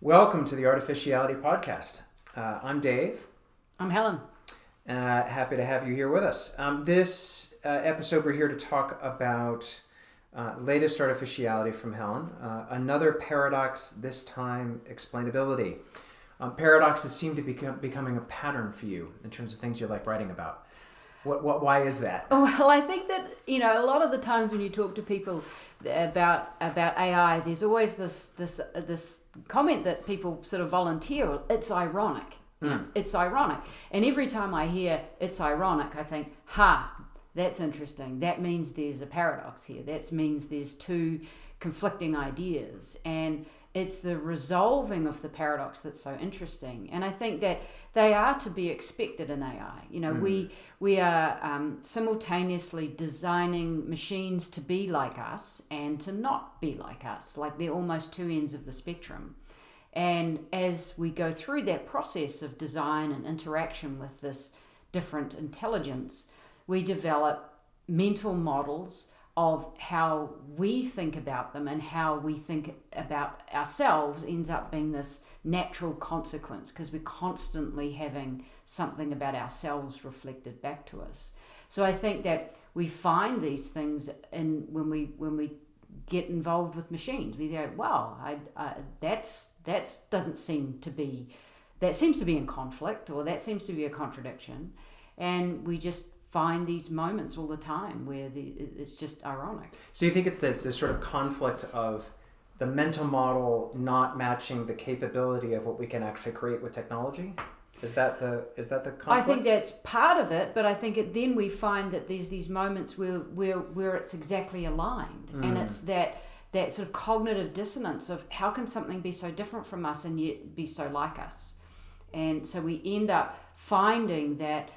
Welcome to the Artificiality podcast. I'm Dave. I'm Helen. Happy to have you here with us. This episode, we're here to talk about latest artificiality from Helen. Another paradox, this time explainability. Paradoxes seem to be becoming a pattern for you in terms of things you like writing about. Why is that? Well, I think that, a lot of the times when you talk to people about AI, there's always this comment that people sort of volunteer. It's ironic. It's ironic. And every time I hear it's ironic, I think, that's interesting. That means there's a paradox here. That means there's two conflicting ideas. And it's the resolving of the paradox that's so interesting. And I think that they are to be expected in AI. We are simultaneously designing machines to be like us and to not be like us. Like they're almost two ends of the spectrum. And as we go through that process of design and interaction with this different intelligence, we develop mental models of how we think about them, and how we think about ourselves ends up being this natural consequence, because we're constantly having something about ourselves reflected back to us. So I think that we find these things when we get involved with machines. We go, wow, that seems to be in conflict, or that seems to be a contradiction, and we just find these moments all the time where it's just ironic. So you think it's this sort of conflict of the mental model not matching the capability of what we can actually create with technology? Is that the conflict? I think that's part of it, but I think then we find that there's these moments where it's exactly aligned, and it's that sort of cognitive dissonance of how can something be so different from us and yet be so like us. And so we end up finding that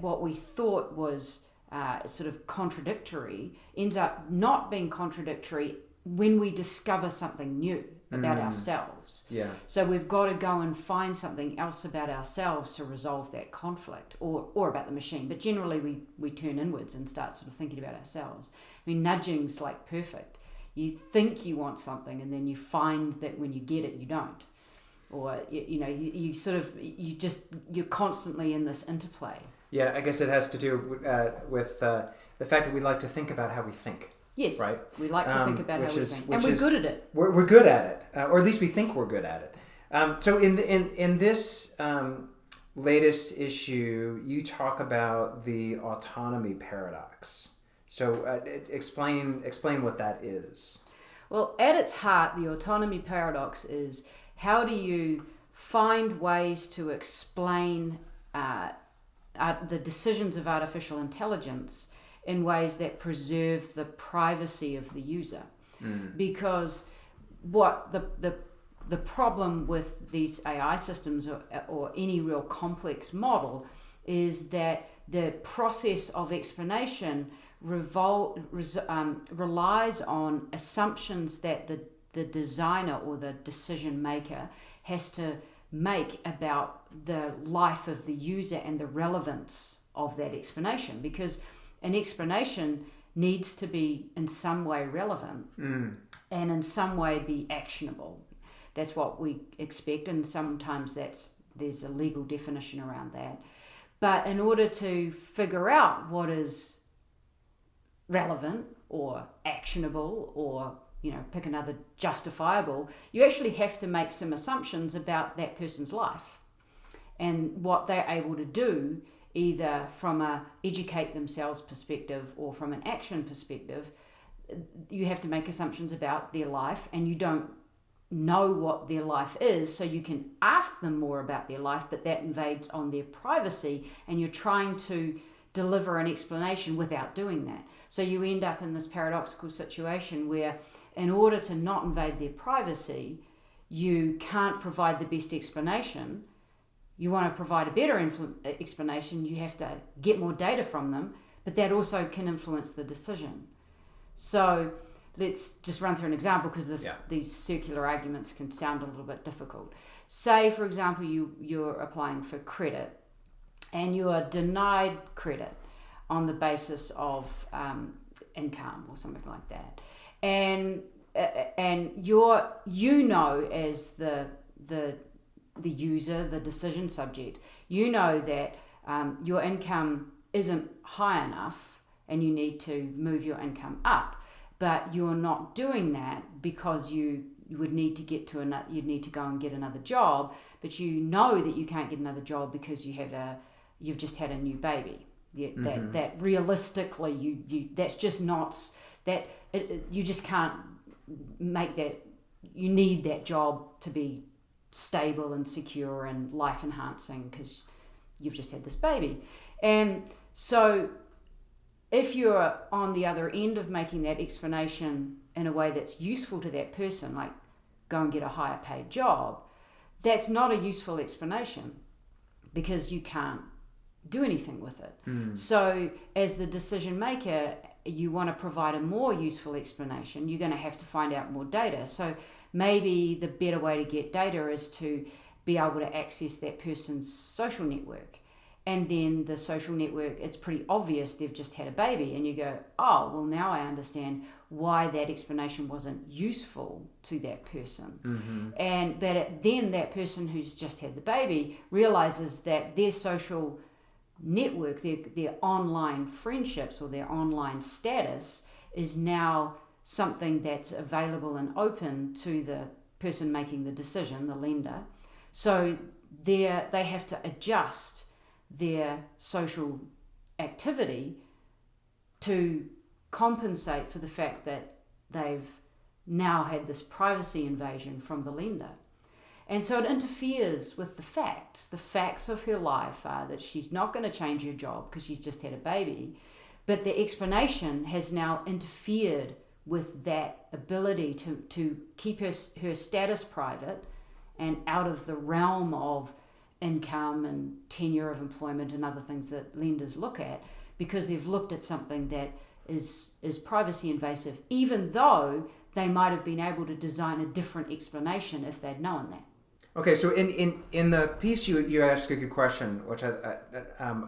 what we thought was sort of contradictory ends up not being contradictory when we discover something new about ourselves. Yeah. So we've got to go and find something else about ourselves to resolve that conflict, or about the machine. But generally we turn inwards and start sort of thinking about ourselves. I mean, nudging's like perfect. You think you want something, and then you find that when you get it, you don't. Or you're constantly in this interplay. Yeah, I guess it has to do with the fact that we like to think about how we think. Yes, right. We like to think about how we think, and we're good at it. We're good at it, or at least we think we're good at it. So in this latest issue, you talk about the autonomy paradox. So explain what that is. Well, at its heart, the autonomy paradox is, how do you find ways to explain the decisions of artificial intelligence in ways that preserve the privacy of the user? Because what the problem with these AI systems or any real complex model is that the process of explanation relies on assumptions that the designer or the decision maker has to make about the life of the user and the relevance of that explanation, because an explanation needs to be in some way relevant and in some way be actionable. That's what we expect, and sometimes there's a legal definition around that. But in order to figure out what is relevant or actionable, or pick another justifiable, you actually have to make some assumptions about that person's life and what they're able to do, either from a educate themselves perspective or from an action perspective. You have to make assumptions about their life, and you don't know what their life is, so you can ask them more about their life, but that invades on their privacy, and you're trying to deliver an explanation without doing that. So you end up in this paradoxical situation where, in order to not invade their privacy, you can't provide the best explanation. You want to provide a better explanation, you have to get more data from them, but that also can influence the decision. So let's just run through an example, because these circular arguments can sound a little bit difficult. Say, for example, you're applying for credit, and you are denied credit on the basis of income or something like that. And and as the user, the decision subject, that your income isn't high enough and you need to move your income up, but you're not doing that because you would need to you'd need to go and get another job, but you know that you can't get another job because you've just had a new baby. That realistically you that's just not you just can't make that. You need that job to be stable and secure and life enhancing because you've just had this baby. And so if you're on the other end of making that explanation in a way that's useful to that person, like go and get a higher paid job, that's not a useful explanation because you can't do anything with it. So as the decision maker, you want to provide a more useful explanation. You're going to have to find out more data. So maybe the better way to get data is to be able to access that person's social network. And then the social network, it's pretty obvious they've just had a baby. And you go, oh, well, now I understand why that explanation wasn't useful to that person. But then that person who's just had the baby realizes that their social network, their online friendships or their online status is now something that's available and open to the person making the decision, the lender. So they have to adjust their social activity to compensate for the fact that they've now had this privacy invasion from the lender. And so it interferes with the facts. The facts of her life are that she's not going to change her job because she's just had a baby, but the explanation has now interfered with that ability to keep her status private and out of the realm of income and tenure of employment and other things that lenders look at, because they've looked at something that is privacy invasive, even though they might have been able to design a different explanation if they'd known that. Okay, so in the piece you asked a good question, which I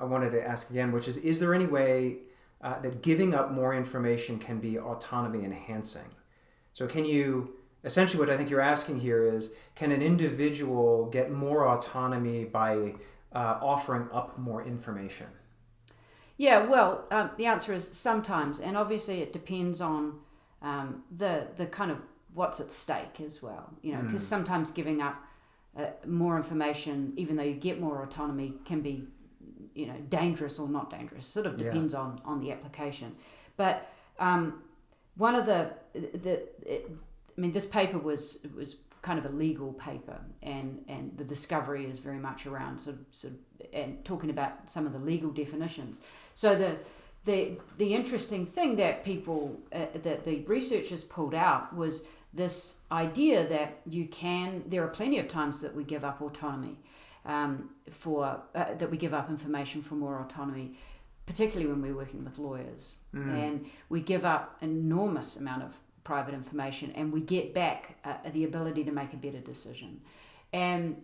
wanted to ask again, which is there any way that giving up more information can be autonomy enhancing? So can you, essentially what I think you're asking here is, can an individual get more autonomy by offering up more information? Yeah, well, the answer is sometimes, and obviously it depends on the kind of what's at stake as well, because sometimes giving up more information, even though you get more autonomy, can be, dangerous or not dangerous. Sort of depends on the application. But one of this paper was kind of a legal paper, and the discovery is very much around sort of and talking about some of the legal definitions. So the interesting thing that that the researchers pulled out was this idea that there are plenty of times that we give up autonomy that we give up information for more autonomy, particularly when we're working with lawyers, and we give up an enormous amount of private information and we get back the ability to make a better decision. And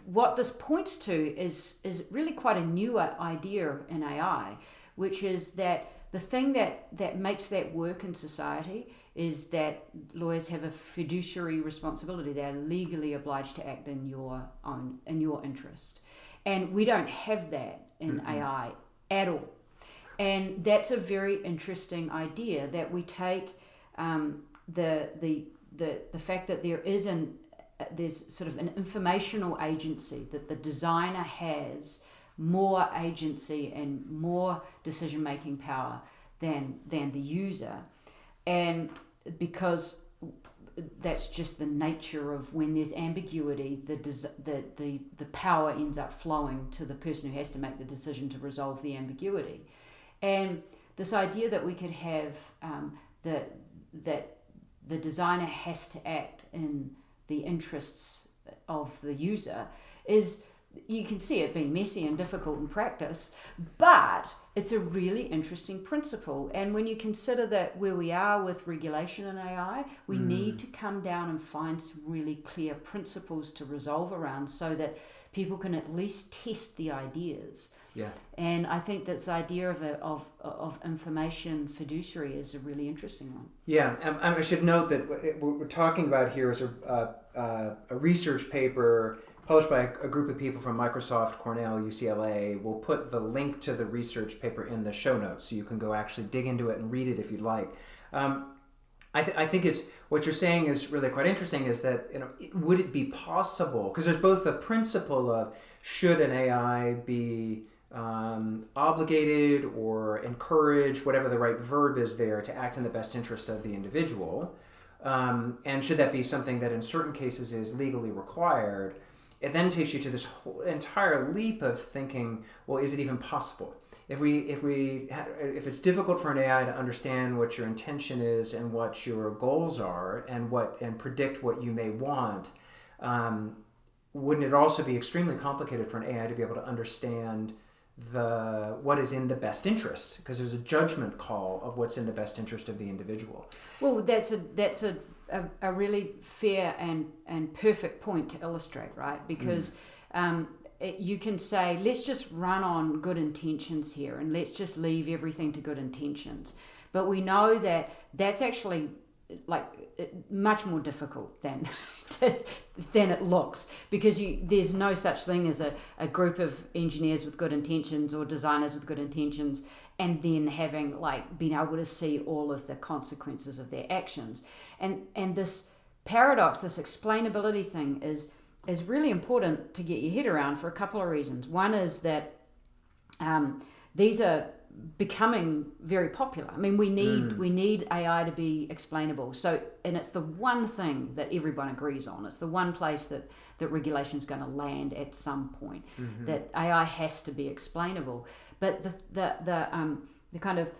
what this points to is really quite a newer idea in AI, which is that the thing that makes that work in society is that lawyers have a fiduciary responsibility. They're legally obliged to act in your interest. And we don't have that in AI at all. And that's a very interesting idea, that we take the fact that there's sort of an informational agency, that the designer has more agency and more decision-making power than the user. And because that's just the nature of when there's ambiguity, the power ends up flowing to the person who has to make the decision to resolve the ambiguity. And this idea that we could have that the designer has to act in the interests of the user is, you can see it being messy and difficult in practice, but it's a really interesting principle. And when you consider that where we are with regulation in AI, we need to come down and find some really clear principles to resolve around, so that people can at least test the ideas. Yeah. And I think this idea of information fiduciary is a really interesting one. Yeah, I should note that what we're talking about here is a research paper published by a group of people from Microsoft, Cornell, UCLA. We'll put the link to the research paper in the show notes so you can go actually dig into it and read it if you'd like. I think it's what you're saying is really quite interesting, is that, would it be possible, because there's both the principle of should an AI be obligated or encouraged, whatever the right verb is there, to act in the best interest of the individual, and should that be something that in certain cases is legally required. It then takes you to this whole entire leap of thinking, well, is it even possible? If it's difficult for an AI to understand what your intention is and what your goals are and predict what you may want, wouldn't it also be extremely complicated for an AI to be able to understand what is in the best interest? Because there's a judgment call of what's in the best interest of the individual. Well, that's a really fair and perfect point to illustrate, right? Because you can say, let's just run on good intentions here and let's just leave everything to good intentions. But we know that that's actually much more difficult than it looks, because there's no such thing as a group of engineers with good intentions or designers with good intentions and then having being able to see all of the consequences of their actions. And this paradox, this explainability thing is really important to get your head around for a couple of reasons. One is that these are becoming very popular. I mean, we need AI to be explainable. So, and it's the one thing that everyone agrees on. It's the one place that regulation is going to land at some point. That AI has to be explainable. But the kind of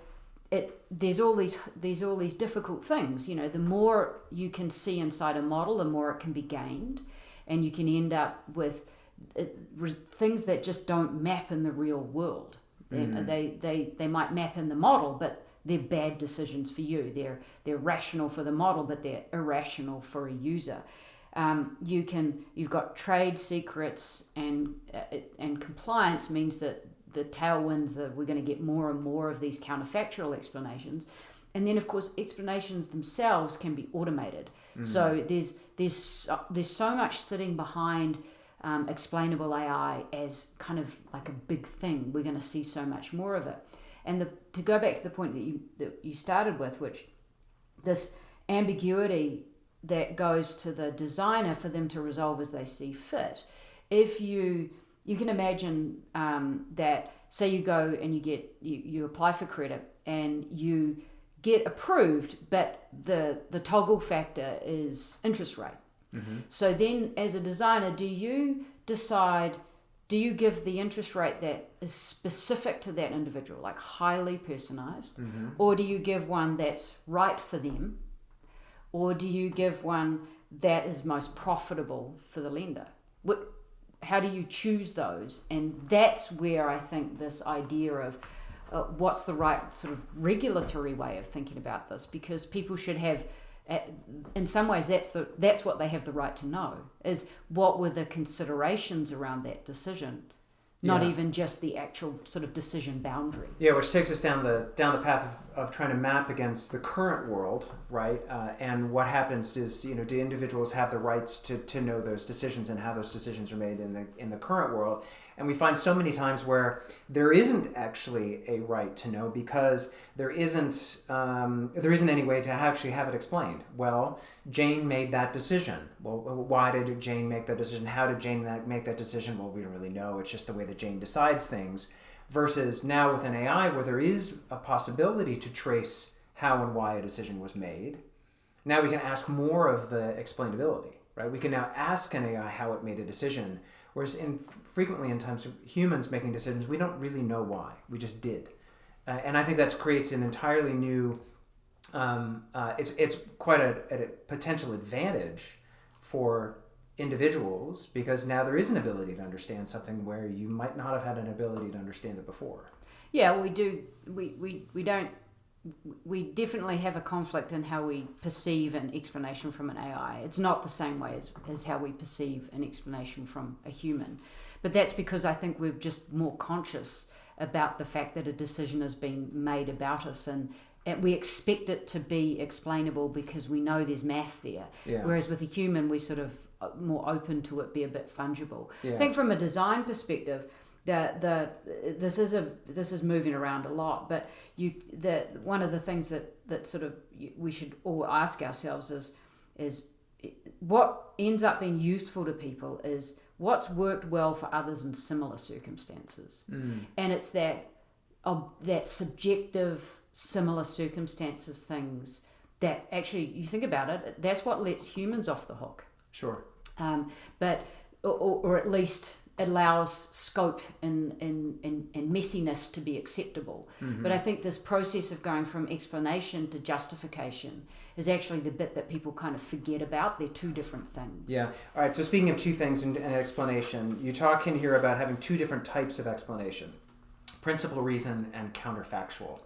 there's all these difficult things. The more you can see inside a model, the more it can be gained, and you can end up with things that just don't map in the real world. They might map in the model, but they're bad decisions for you. They're rational for the model, but they're irrational for a user. You've got trade secrets, and compliance means that the tailwinds that we're going to get more and more of these counter-factual explanations. And then, of course, explanations themselves can be automated. So there's so much sitting behind explainable AI as kind of like a big thing. We're going to see so much more of it. And to go back to the point that you started with, which this ambiguity that goes to the designer for them to resolve as they see fit. If you can imagine that, say you go and you apply for credit and you get approved, but the toggle factor is interest rate. So then, as a designer, do you give the interest rate that is specific to that individual, like highly personalized, or do you give one that's right for them, or do you give one that is most profitable for the lender? How do you choose those? And that's where I think this idea of what's the right sort of regulatory way of thinking about this, because people should have, in some ways, that's what they have the right to know, is what were the considerations around that decision, not even just the actual sort of decision boundary. Yeah, which takes us down the path of trying to map against the current world, right? And what happens is, do individuals have the rights to know those decisions and how those decisions are made in the current world? And we find so many times where there isn't actually a right to know, because there isn't any way to actually have it explained. Well, Jane made that decision. Well, why did Jane make that decision? How did Jane make that decision? Well, we don't really know. It's just the way that Jane decides things. Versus now with an AI, where there is a possibility to trace how and why a decision was made. Now we can ask more of the explainability, right? We can now ask an AI how it made a decision. Whereas frequently in times of humans making decisions, we don't really know why. We just did. And I think that creates an entirely new, it's quite a potential advantage for individuals, because now there is an ability to understand something where you might not have had an ability to understand it before. Yeah, we do. We definitely have a conflict in how we perceive an explanation from an AI. It's not the same way as how we perceive an explanation from a human. But that's because I think we're just more conscious about the fact that a decision is being made about us, and we expect it to be explainable because we know there's math there. Yeah. Whereas with a human, we're sort of more open to it be a bit fungible. Yeah. I think from a design perspective, this is moving around a lot, but one of the things that sort of we should all ask ourselves is what ends up being useful to people is what's worked well for others in similar circumstances. And it's that subjective similar circumstances things that actually, you think about it, that's what lets humans off the hook. Sure. But or at least allows scope and messiness to be acceptable. But I think this process of going from explanation to justification is actually the bit that people kind of forget about. They're two different things. Yeah. All right. So speaking of two things in explanation, you talk in here about having two different types of explanation: principal reason and counter-factual.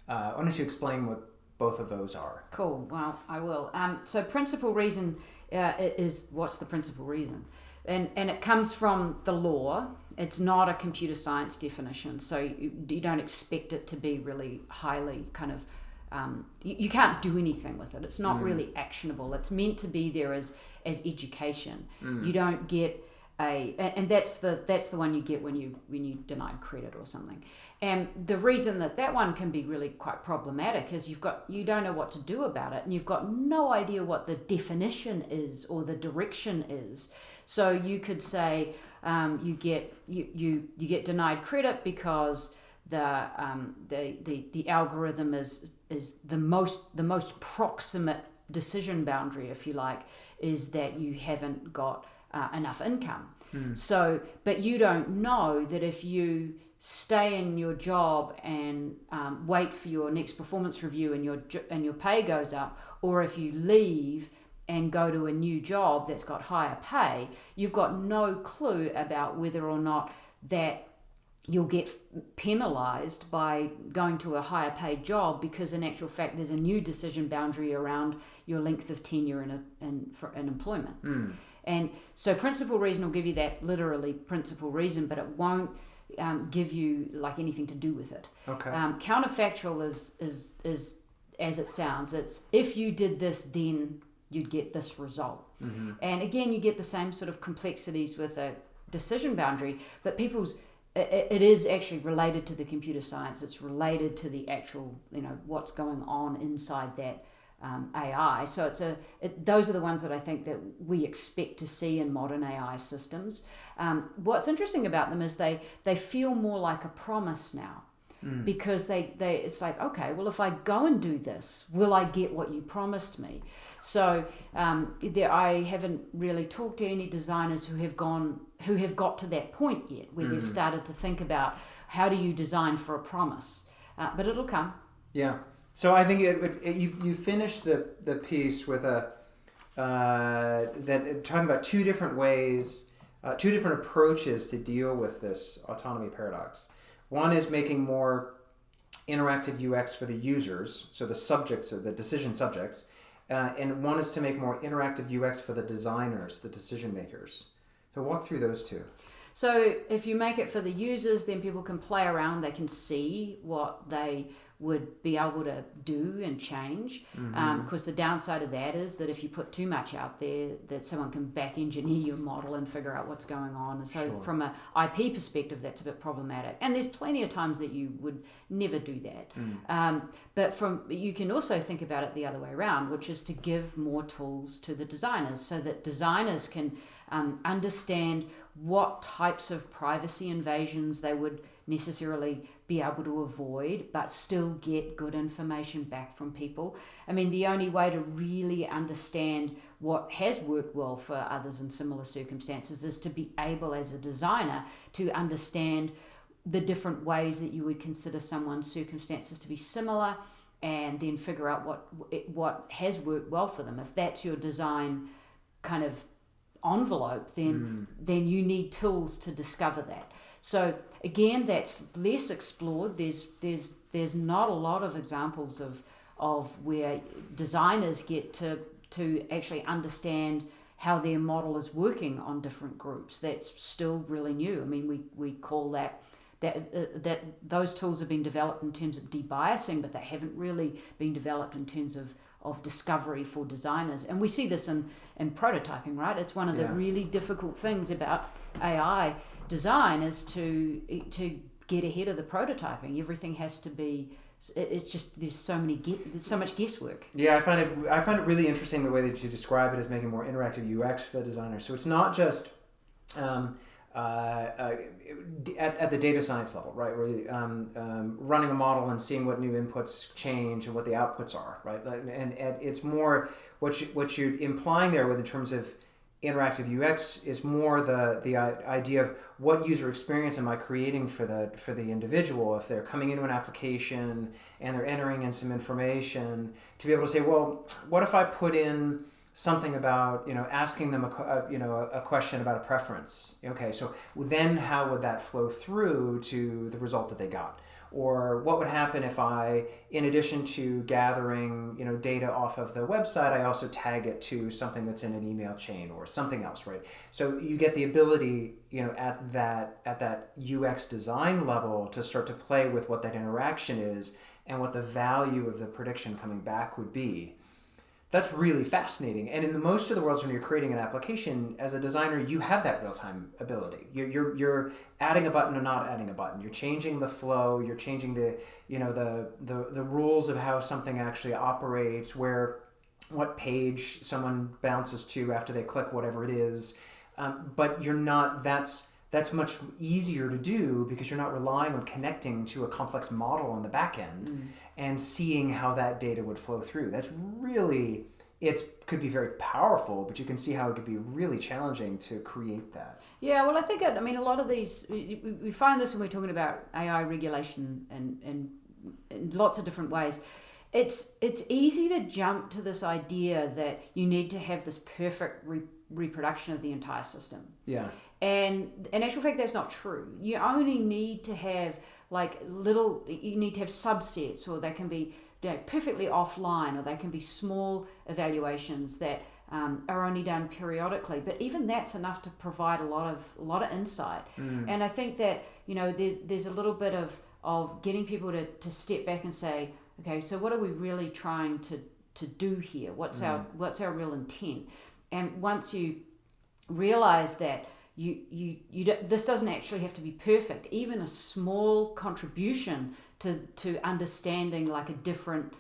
Why don't you explain what both of those are? Cool. Well, I will. So principal reason is what's the principal reason? And it comes from the law. It's not a computer science definition, so you don't expect it to be really highly kind of you can't do anything with it. It's not really actionable. It's meant to be there as education. You don't get and that's the one you get when you denied credit or something. And the reason that one can be really quite problematic is you don't know what to do about it, and you've got no idea what the definition is or the direction is. So you could say you get denied credit because the algorithm is the most proximate decision boundary, if you like, is that you haven't got enough income. So, but you don't know that if you stay in your job and wait for your next performance review and your pay goes up, or if you leave and go to a new job that's got higher pay, you've got no clue about whether or not that you'll get penalized by going to a higher paid job, because in actual fact there's a new decision boundary around your length of tenure in employment. And so principal reason will give you that literally principal reason, but it won't give you like anything to do with it. Okay. Counterfactual is as it sounds. It's if you did this, then you'd get this result. And again, you get the same sort of complexities with a decision boundary, but it is actually related to the computer science. It's related to the actual, what's going on inside that AI. So those are the ones that I think that we expect to see in modern AI systems. What's interesting about them is they feel more like a promise now. Because it's like, okay, well, if I go and do this, will I get what you promised me? So I haven't really talked to any designers who have got to that point yet, where they've started to think about how do you design for a promise, but it'll come. Yeah. So I think you finish the piece with talking about two different ways, two different approaches to deal with this autonomy paradox. One is making more interactive UX for the users, so the subjects, or the decision subjects, and one is to make more interactive UX for the designers, the decision makers. So walk through those two. So if you make it for the users, then people can play around, they can see what they would be able to do and change. Of course, the downside of that is that if you put too much out there, that someone can back engineer your model and figure out what's going on. And so from an IP perspective, that's a bit problematic. And there's plenty of times that you would never do that. But you can also think about it the other way around, which is to give more tools to the designers so that designers can understand what types of privacy invasions they would necessarily be able to avoid, but still get good information back from people. I mean, the only way to really understand what has worked well for others in similar circumstances is to be able, as a designer, to understand the different ways that you would consider someone's circumstances to be similar, and then figure out what has worked well for them. If that's your design kind of envelope, then you need tools to discover that. So again, that's less explored. There's not a lot of examples of where designers get to actually understand how their model is working on different groups. That's still really new. I mean, we call that those tools have been developed in terms of debiasing, but they haven't really been developed in terms of discovery for designers. And we see this in prototyping, right? It's one of the really difficult things about AI design is to get ahead of the prototyping. Everything has to be. It's just there's so much guesswork. Yeah, I find it really interesting the way that you describe it as making more interactive UX for the designer. So it's not just at the data science level, right? Where running a model and seeing what new inputs change and what the outputs are, right? And it's more what you're implying there with in terms of interactive UX is more the idea of what user experience am I creating for the individual if they're coming into an application and they're entering in some information, to be able to say, well, what if I put in something about asking them a question about a preference? Okay, so then how would that flow through to the result that they got? Or what would happen if I, in addition to gathering data off of the website, I also tag it to something that's in an email chain or something else, right? So you get the ability at that UX design level to start to play with what that interaction is and what the value of the prediction coming back would be. That's really fascinating. And in the most of the worlds, when you're creating an application, as a designer, you have that real-time ability. You're adding a button or not adding a button. You're changing the flow. You're changing the rules of how something actually operates, what page someone bounces to after they click whatever it is. But you're not. That's much easier to do because you're not relying on connecting to a complex model on the back end and seeing how that data would flow through. That's really, could be very powerful, but you can see how it could be really challenging to create that. Yeah, well, I think, a lot of these, we find this when we're talking about AI regulation and in lots of different ways. It's easy to jump to this idea that you need to have this perfect reproduction of the entire system. Yeah. And in actual fact, that's not true. You only need to have you need to have subsets, or they can be perfectly offline, or they can be small evaluations that are only done periodically. But even that's enough to provide a lot of insight. And I think that there's a little bit of getting people to step back and say, okay, so what are we really trying to do here? What's our real intent? And once you realize that this doesn't actually have to be perfect, even a small contribution to understanding like a different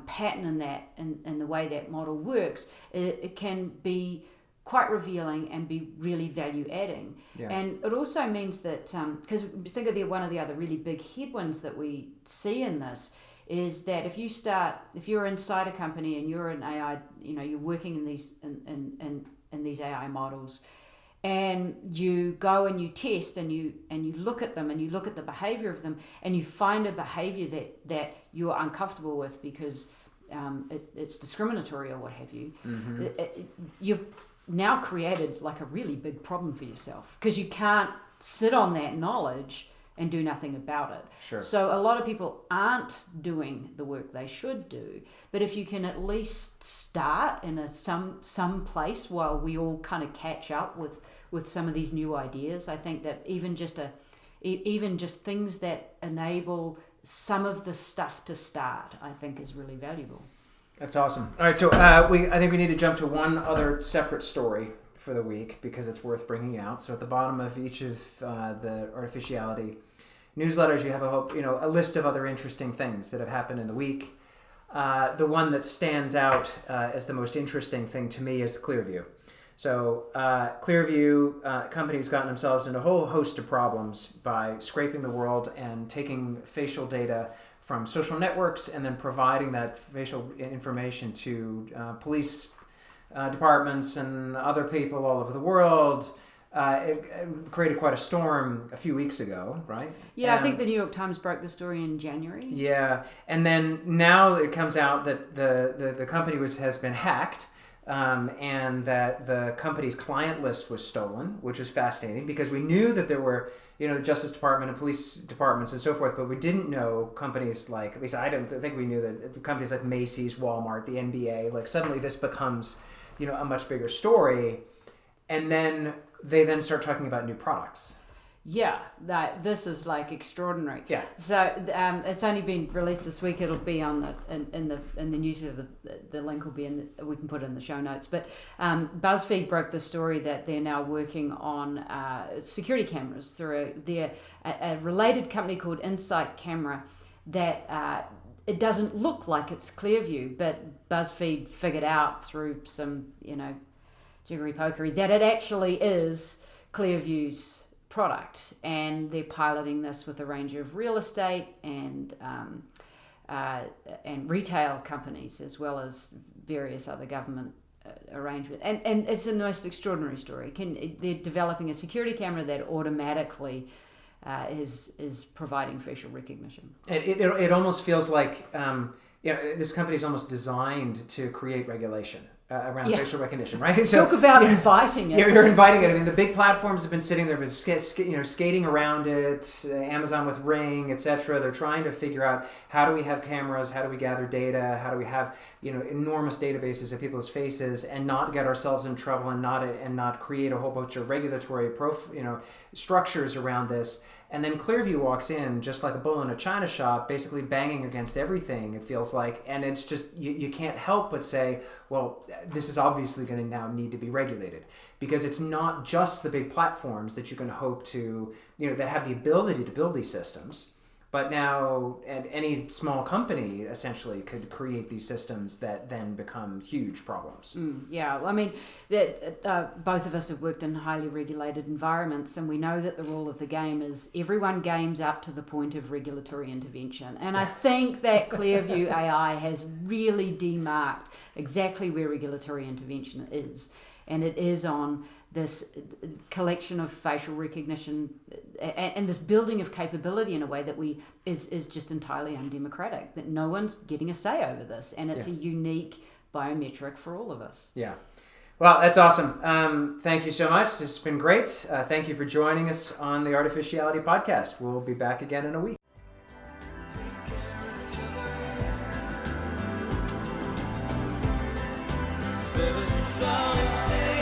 pattern in the way that model works, it can be quite revealing and be really value adding. Yeah. And it also means that because think of one of the other really big headwinds that we see in this is that if you're inside a company and you're an AI, you're working in these AI models, and you go and you test and you look at them and you look at the behavior of them, and you find a behavior that you're uncomfortable with because it's discriminatory or what have you, you've now created like a really big problem for yourself, because you can't sit on that knowledge and do nothing about it. Sure. So a lot of people aren't doing the work they should do. But if you can at least start in some place while we all kind of catch up with some of these new ideas, I think that even just things that enable some of the stuff to start, I think is really valuable. That's awesome. All right, so I think we need to jump to one other separate story for the week because it's worth bringing out. So at the bottom of each of the Artificiality newsletters, you have a list of other interesting things that have happened in the week. The one that stands out as the most interesting thing to me is Clearview. So Clearview, companies gotten themselves into a whole host of problems by scraping the world and taking facial data from social networks and then providing that facial information to police departments and other people all over the world. It created quite a storm a few weeks ago, right? Yeah, I think the New York Times broke the story in January. Yeah, and then now it comes out that the company has been hacked, and that the company's client list was stolen, which is fascinating because we knew that there were the Justice Department and police departments and so forth, but we didn't know companies like, at least I don't think we knew that companies like Macy's, Walmart, the NBA, like suddenly this becomes a much bigger story, and then they then start talking about new products. Yeah, this is like extraordinary. Yeah. So it's only been released this week. It'll be on in the news. The link will be we can put it in the show notes. But BuzzFeed broke the story that they're now working on security cameras through a related company called Insight Camera that it doesn't look like it's Clearview, but BuzzFeed figured out through some jiggery pokery that it actually is Clearview's product, and they're piloting this with a range of real estate and retail companies, as well as various other government arrangements. And it's the most extraordinary story. They're developing a security camera that automatically is providing facial recognition. It almost feels like this company is almost designed to create regulation around facial recognition, right? So, talk about inviting it. You're inviting it. I mean, the big platforms have been sitting there, been skating around it. Amazon with Ring, etc. They're trying to figure out, how do we have cameras? How do we gather data? How do we have enormous databases of people's faces and not get ourselves in trouble and not create a whole bunch of regulatory structures around this? And then Clearview walks in just like a bull in a china shop, basically banging against everything, it feels like. And it's just, you can't help but say, well, this is obviously going to now need to be regulated. Because it's not just the big platforms that you can hope to, that have the ability to build these systems. But now, and any small company essentially could create these systems that then become huge problems. Yeah, well, I mean, both of us have worked in highly regulated environments, and we know that the rule of the game is everyone games up to the point of regulatory intervention. And I think that Clearview AI has really demarked exactly where regulatory intervention is. And it is on this collection of facial recognition and this building of capability in a way that is just entirely undemocratic, that no one's getting a say over this, and it's a unique biometric for all of us. Yeah. Well, that's awesome. Thank you so much. This has been great. Thank you for joining us on the Artificiality podcast. We'll be back again in a week. Solid state.